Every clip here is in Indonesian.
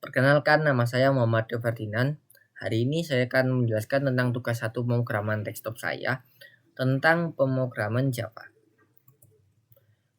Perkenalkan, nama saya Muhammad Ferdinand. Hari ini saya akan menjelaskan tentang tugas 1 pemrograman desktop saya tentang pemrograman Java.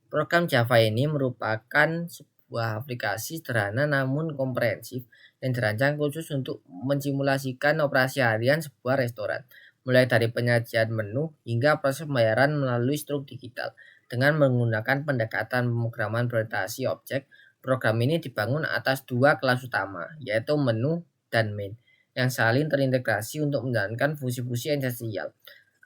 Program Java ini merupakan sebuah aplikasi sederhana namun komprehensif yang dirancang khusus untuk mensimulasikan operasi harian sebuah restoran, mulai dari penyajian menu hingga proses pembayaran melalui struktur digital. Dengan menggunakan pendekatan pemrograman berorientasi objek, program ini dibangun atas dua kelas utama, yaitu menu dan main, yang saling terintegrasi untuk menjalankan fungsi-fungsi esensial.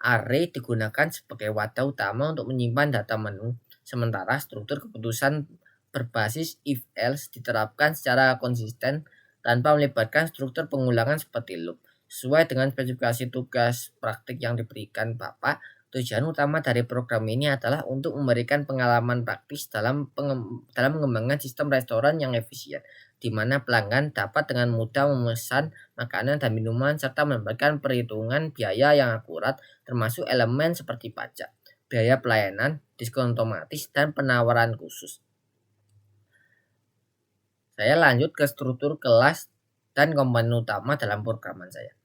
Array digunakan sebagai wadah utama untuk menyimpan data menu, sementara struktur keputusan berbasis if-else diterapkan secara konsisten tanpa melibatkan struktur pengulangan seperti loop. Sesuai dengan spesifikasi tugas praktik yang diberikan Bapak, tujuan utama dari program ini adalah untuk memberikan pengalaman praktis dalam mengembangkan sistem restoran yang efisien, di mana pelanggan dapat dengan mudah memesan makanan dan minuman serta mendapatkan perhitungan biaya yang akurat, termasuk elemen seperti pajak, biaya pelayanan, diskon otomatis, dan penawaran khusus. Saya lanjut ke struktur kelas dan komponen utama dalam programan saya.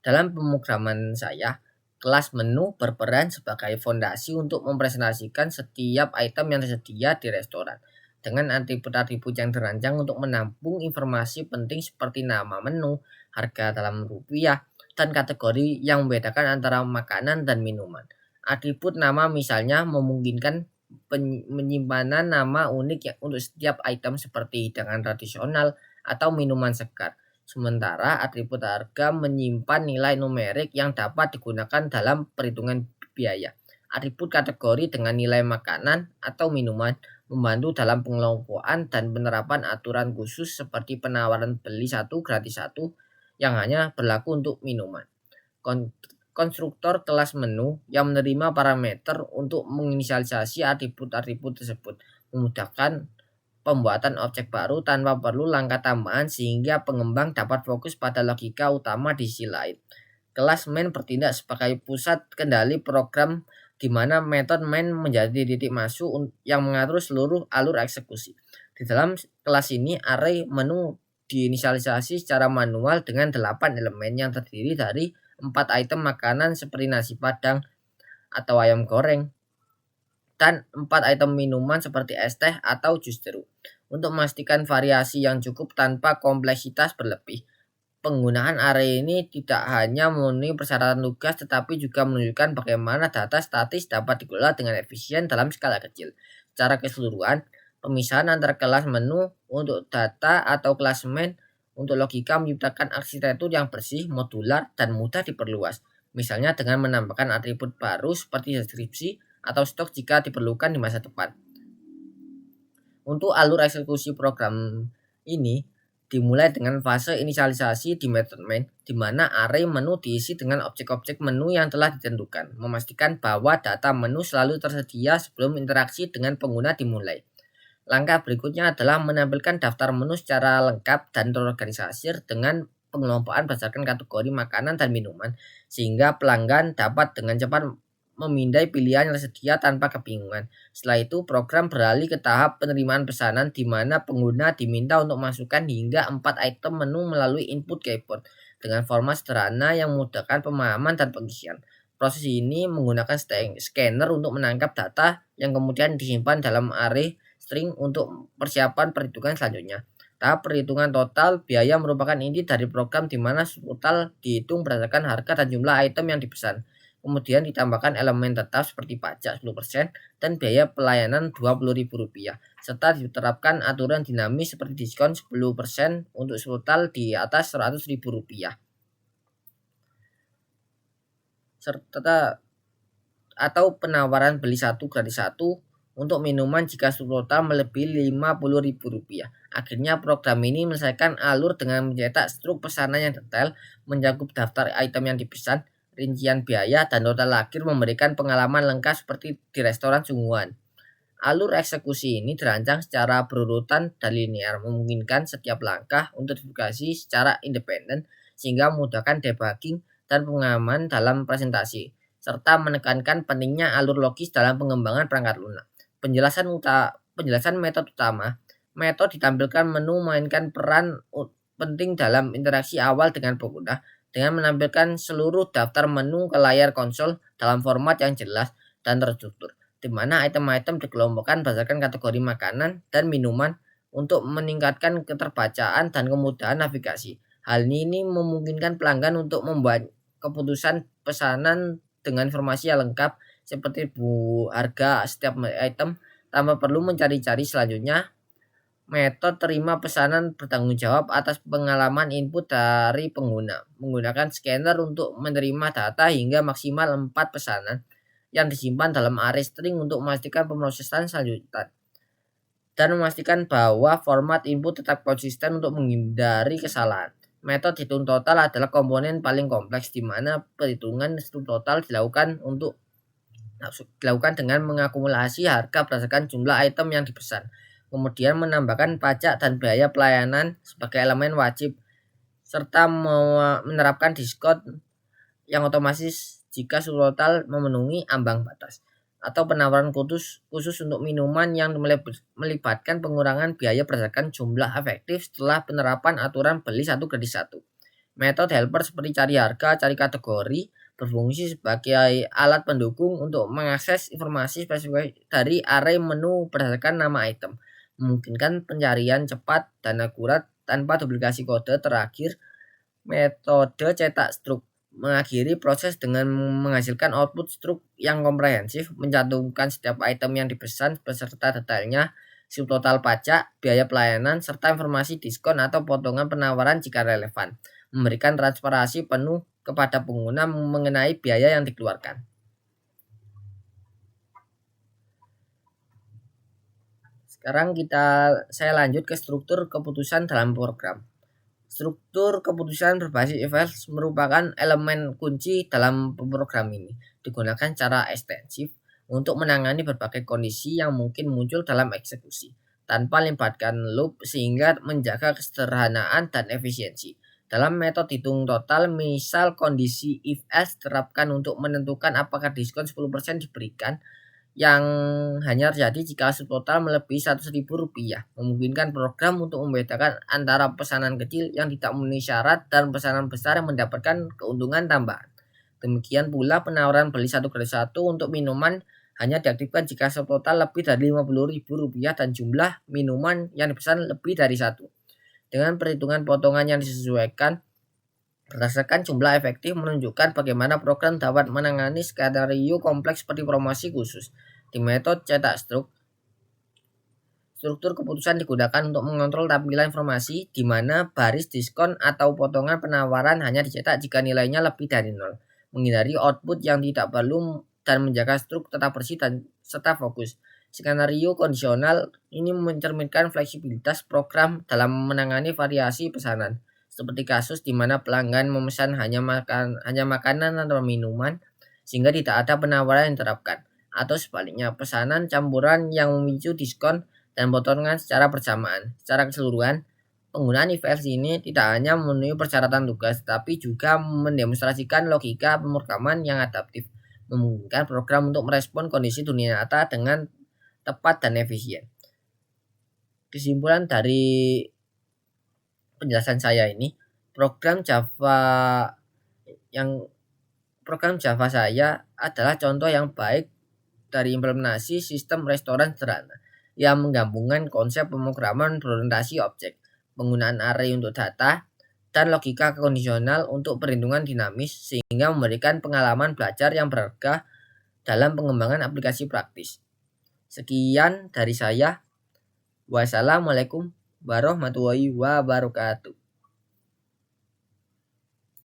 Dalam pemrograman saya, kelas menu berperan sebagai fondasi untuk mempresentasikan setiap item yang tersedia di restoran dengan atribut-atribut yang dirancang untuk menampung informasi penting seperti nama menu, harga dalam rupiah, dan kategori yang membedakan antara makanan dan minuman. Atribut nama misalnya memungkinkan penyimpanan nama unik untuk setiap item seperti hidangan tradisional atau minuman segar. Sementara atribut harga menyimpan nilai numerik yang dapat digunakan dalam perhitungan biaya. Atribut kategori dengan nilai makanan atau minuman membantu dalam pengelompokan dan penerapan aturan khusus seperti penawaran beli satu gratis satu yang hanya berlaku untuk minuman. Konstruktor kelas menu yang menerima parameter untuk menginisialisasi atribut-atribut tersebut memudahkan pembuatan objek baru tanpa perlu langkah tambahan sehingga pengembang dapat fokus pada logika utama di sisi lain. Kelas main bertindak sebagai pusat kendali program di mana metode main menjadi titik masuk yang mengatur seluruh alur eksekusi. Di dalam kelas ini, array menu diinisialisasi secara manual dengan 8 elemen yang terdiri dari 4 item makanan seperti nasi padang atau ayam goreng, dan 4 item minuman seperti es teh atau jus jeruk. Untuk memastikan variasi yang cukup tanpa kompleksitas berlebih, penggunaan array ini tidak hanya memenuhi persyaratan tugas tetapi juga menunjukkan bagaimana data statis dapat dikelola dengan efisien dalam skala kecil. Secara keseluruhan, pemisahan antara kelas menu untuk data atau kelas main untuk logika menciptakan arsitektur yang bersih, modular, dan mudah diperluas. Misalnya dengan menambahkan atribut baru seperti deskripsi atau stok jika diperlukan di masa depan. Untuk alur eksekusi program ini dimulai dengan fase inisialisasi di method main, di mana array menu diisi dengan objek-objek menu yang telah ditentukan, memastikan bahwa data menu selalu tersedia sebelum interaksi dengan pengguna dimulai. Langkah berikutnya adalah menampilkan daftar menu secara lengkap dan terorganisir dengan pengelompokan berdasarkan kategori makanan dan minuman, sehingga pelanggan dapat dengan cepat memindai pilihan yang tersedia tanpa kebingungan. Setelah itu, program beralih ke tahap penerimaan pesanan di mana pengguna diminta untuk masukkan hingga 4 item menu melalui input keyboard dengan format sederhana yang memudahkan pemahaman dan pengisian. Proses ini menggunakan scanner untuk menangkap data yang kemudian disimpan dalam array string untuk persiapan perhitungan selanjutnya. Tahap perhitungan total biaya merupakan inti dari program di mana total dihitung berdasarkan harga dan jumlah item yang dipesan. Kemudian ditambahkan elemen tetap seperti pajak 10% dan biaya pelayanan Rp20.000, serta diterapkan aturan dinamis seperti diskon 10% untuk total di atas Rp100.000. Serta atau penawaran beli satu gratis satu untuk minuman jika total melebihi Rp50.000. Akhirnya program ini menyelesaikan alur dengan mencetak struk pesanan yang detail, mencakup daftar item yang dipesan, rincian biaya, dan total akhir memberikan pengalaman lengkap seperti di restoran sungguhan. Alur eksekusi ini dirancang secara berurutan dan linear, memungkinkan setiap langkah untuk diverifikasi secara independen sehingga memudahkan debugging dan pengaman dalam presentasi, serta menekankan pentingnya alur logis dalam pengembangan perangkat lunak. Penjelasan metode utama Metode ditampilkan menu mainkan peran penting dalam interaksi awal dengan pengguna dengan menampilkan seluruh daftar menu ke layar konsol dalam format yang jelas dan terstruktur, di mana item-item dikelompokkan berdasarkan kategori makanan dan minuman untuk meningkatkan keterbacaan dan kemudahan navigasi. Hal ini memungkinkan pelanggan untuk membuat keputusan pesanan dengan informasi yang lengkap seperti harga setiap item tanpa perlu mencari-cari. Selanjutnya, metode terima pesanan bertanggung jawab atas pengalaman input dari pengguna, menggunakan scanner untuk menerima data hingga maksimal 4 pesanan yang disimpan dalam array string untuk memastikan pemrosesan selanjutnya dan memastikan bahwa format input tetap konsisten untuk menghindari kesalahan. Metode hitung total adalah komponen paling kompleks di mana perhitungan hitung total dilakukan dengan mengakumulasi harga berdasarkan jumlah item yang dipesan. Kemudian menambahkan pajak dan biaya pelayanan sebagai elemen wajib, serta menerapkan diskon yang otomatis jika subtotal memenuhi ambang batas, atau penawaran khusus untuk minuman yang melibatkan pengurangan biaya berdasarkan jumlah efektif setelah penerapan aturan beli satu gratis satu. Metode helper seperti cari harga, cari kategori berfungsi sebagai alat pendukung untuk mengakses informasi spesifik dari array menu berdasarkan nama item, memungkinkan pencarian cepat dan akurat tanpa duplikasi kode. Terakhir, metode cetak struk mengakhiri proses dengan menghasilkan output struk yang komprehensif, mencantumkan setiap item yang dipesan beserta detailnya, subtotal pajak, biaya pelayanan, serta informasi diskon atau potongan penawaran jika relevan, memberikan transparansi penuh kepada pengguna mengenai biaya yang dikeluarkan. Sekarang saya lanjut ke struktur keputusan dalam program. Struktur keputusan berbasis if else merupakan elemen kunci dalam program ini. Digunakan secara ekstensif untuk menangani berbagai kondisi yang mungkin muncul dalam eksekusi, tanpa melibatkan loop sehingga menjaga kesederhanaan dan efisiensi. Dalam metode hitung total, misal kondisi if else diterapkan untuk menentukan apakah diskon 10% diberikan, yang hanya terjadi jika subtotal melebihi Rp100.000, memungkinkan program untuk membedakan antara pesanan kecil yang tidak memenuhi syarat dan pesanan besar yang mendapatkan keuntungan tambahan. Demikian pula penawaran beli satu gratis satu untuk minuman hanya diaktifkan jika subtotal lebih dari Rp50.000 dan jumlah minuman yang dipesan lebih dari satu. Dengan perhitungan potongan yang disesuaikan berdasarkan jumlah efektif menunjukkan bagaimana program dapat menangani skenario kompleks seperti promosi khusus. Di metode cetak struk, struktur keputusan digunakan untuk mengontrol tampilan informasi di mana baris diskon atau potongan penawaran hanya dicetak jika nilainya lebih dari 0, menghindari output yang tidak perlu dan menjaga struk tetap bersih dan serta fokus. Skenario kondisional ini mencerminkan fleksibilitas program dalam menangani variasi pesanan, seperti kasus di mana pelanggan memesan hanya makanan atau minuman sehingga tidak ada penawaran yang diterapkan, atau sebaliknya pesanan campuran yang memicu diskon dan potongan secara bersamaan. Secara keseluruhan, penggunaan if else ini tidak hanya memenuhi persyaratan tugas, tapi juga mendemonstrasikan logika pemrograman yang adaptif, memungkinkan program untuk merespon kondisi dunia nyata dengan tepat dan efisien. Kesimpulan dari penjelasan saya ini, program Java saya adalah contoh yang baik dari implementasi sistem restoran sederhana yang menggabungkan konsep pemrograman berorientasi objek, penggunaan array untuk data, dan logika kondisional untuk perhitungan dinamis sehingga memberikan pengalaman belajar yang berharga dalam pengembangan aplikasi praktis. Sekian dari saya. Wassalamualaikum warahmatullahi wabarakatuh.